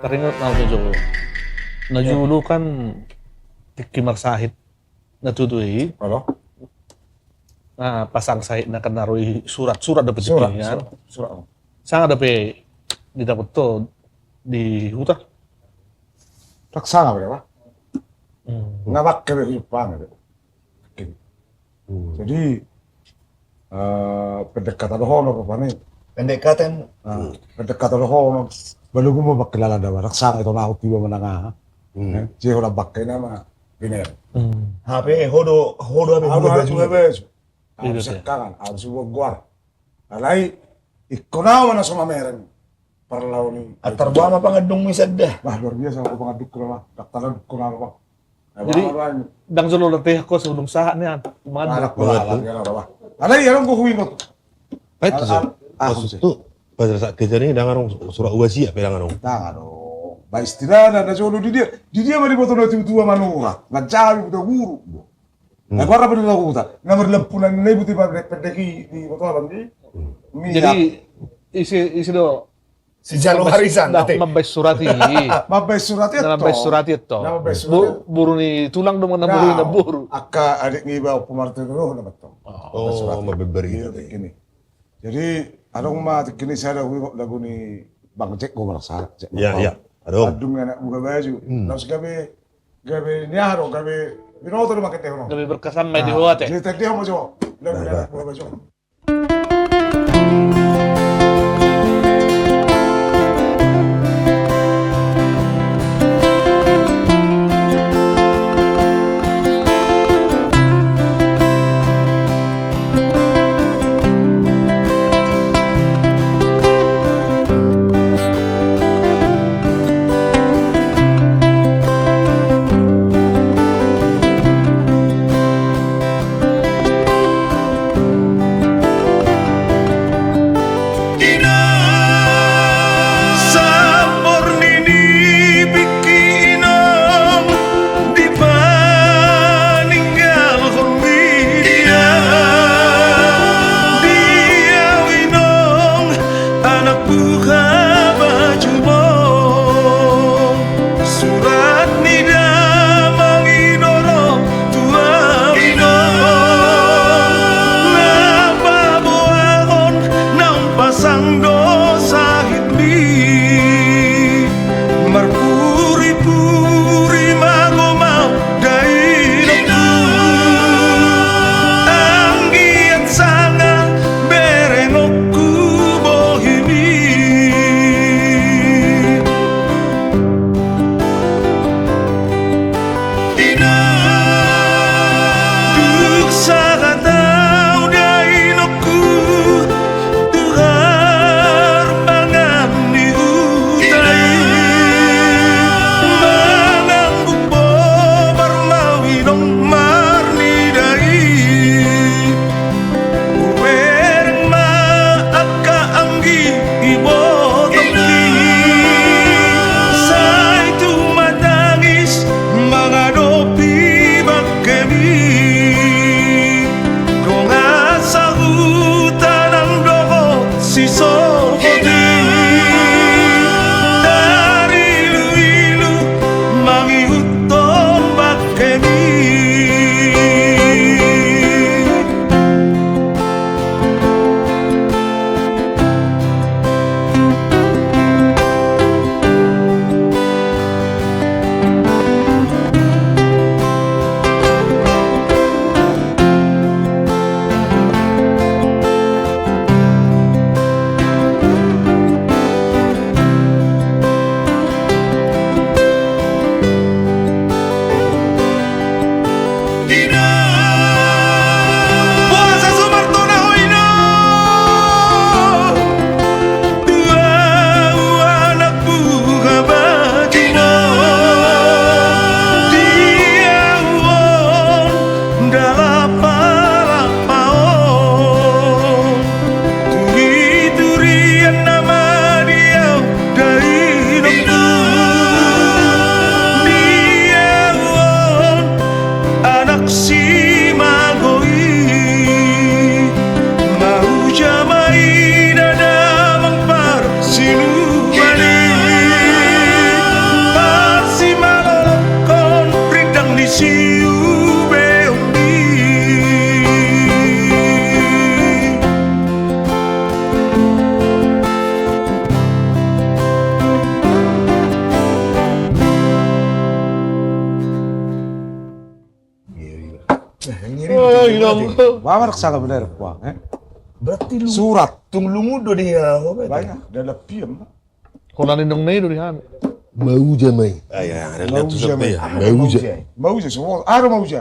Teringat najulu kan Kimar Sahid natutui. Halo? Nah, pasang Sahid na kan naroi surat dapat Surat. Sangat dapat didapat to di hutan. Raksana berapa? Ngabak ke Jepang. Jadi pendekatan honor apa nih? Pendekatan honor. Baru gue mau bakilala dawa raksana itu nak tiba menangah. Jadi orang pakai nama biner. HP hodo Harus sekarang harus guar. Alai ikonaw mana sama meren perlaw ni. Atar ba mapangedung misad dah. Bah luar biasa ako pangaduk ko na daktaran ko na ba. Jadi dang jolo letih ko sa ulong saha niyan. Anak ko lang ba. Alai yaron ko huwingot. Itu tuh pada saat kejadian ini dangan surat wasiat pedangan dong. Tangan dong. Ba istirahana na jolo di dia mari boto na tua manura. Ngajabi buta guru. Nah, gua rapi dulu aku tak. Ngambil lempunan ini buti pada pendeki di boto abang di. Jadi isi do Si Jalo Harisan dah mabes surati. Mabes surat itu. Mabes surati itu. Buru ni tulang dong na buru na buru. Aka adik ngibaw pumarto dulu na betul. Oh, mabiberi. Ini. Jadi anong kini saya lagu ni Bang Jack gue merasa. Ya. Aduh. Adung anak buka baju. Terus gabe nyaro gabe binoto lu makete hono. Gabi berkesan may diwate. Jadi tadi mo jo. Lagu anak buka baju. Bawa raksa benar kuang, Berarti lu Surat tung lungu do dia apa? banyak, dia lebih Kung naninong na yun, yan. Mau jamai. Ah ya, ada Mau tuh sampai jamai. ya. Mau jamai. Mau je semua, ada mau je.